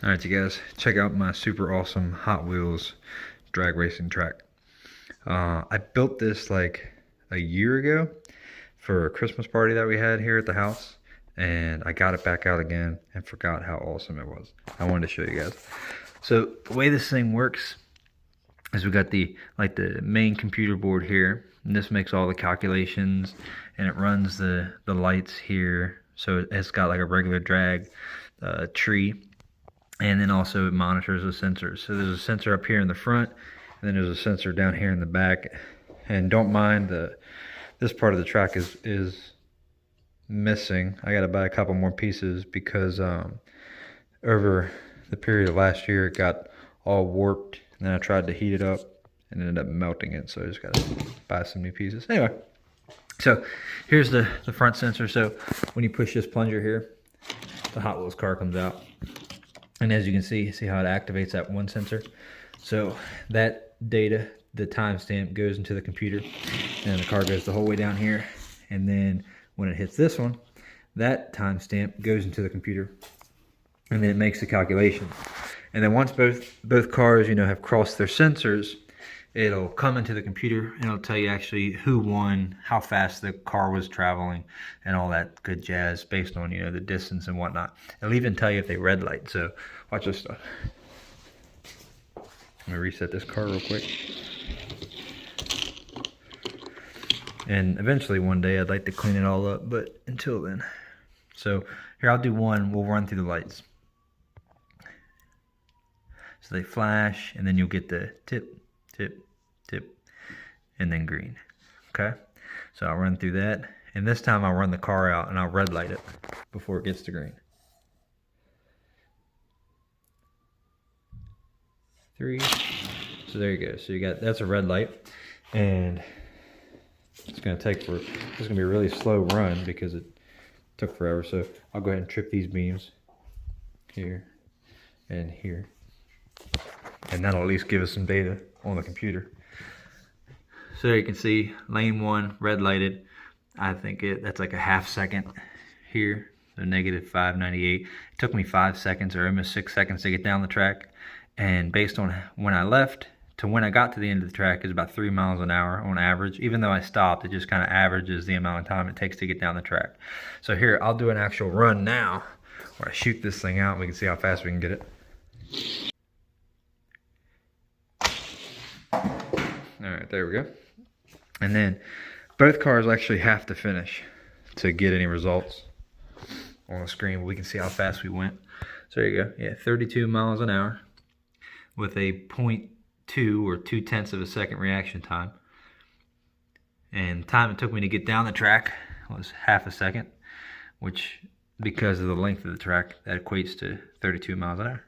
Alright, you guys, check out my super awesome Hot Wheels drag racing track. I built this like a year ago for a Christmas party that we had here at the house, and I got it back out again and forgot how awesome it was. I wanted to show you guys. So the way this thing works is we got the main computer board here, and this makes all the calculations, and it runs the lights here. So it's got like a regular drag tree. And then also it monitors the sensors. So there's a sensor up here in the front, and then there's a sensor down here in the back. And don't mind this part of the track is missing. I got to buy a couple more pieces because over the period of last year it got all warped, and then I tried to heat it up and ended up melting it. So I just got to buy some new pieces. Anyway, so here's the front sensor. So when you push this plunger here, the Hot Wheels car comes out. And as you can see how it activates that one sensor. So that data, the timestamp, goes into the computer, and the car goes the whole way down here. And then when it hits this one, that timestamp goes into the computer, and then it makes the calculation. And then once both cars, have crossed their sensors, it'll come into the computer and it'll tell you actually who won, how fast the car was traveling, and all that good jazz based on the distance and whatnot. It'll even tell you if they red light. So watch this stuff. I'm gonna reset this car real quick. And eventually one day I'd like to clean it all up, but until then. So here, I'll do one. We'll run through the lights. So they flash, and then you'll get the tip, tip, tip, and then green. Okay, so I'll run through that, and this time I'll run the car out and I'll red light it before it gets to green. 3. So there you go. So that's a red light, and it's gonna be a really slow run because it took forever. So I'll go ahead and trip these beams here and here, and that'll at least give us some data on the computer. So there you can see lane 1 red lighted. I think that's like a half second here, so negative 598. It took me 5 seconds or almost 6 seconds to get down the track, and based on when I left to when I got to the end of the track is about 3 miles an hour on average. Even though I stopped, it just kind of averages the amount of time it takes to get down the track. So here, I'll do an actual run now where I shoot this thing out and we can see how fast we can get it. Alright, there we go. And then both cars actually have to finish to get any results on the screen. We can see how fast we went. So there you go. Yeah, 32 miles an hour with a 0.2 or 0.2 of a second reaction time. And the time it took me to get down the track was half a second, which, because of the length of the track, that equates to 32 miles an hour.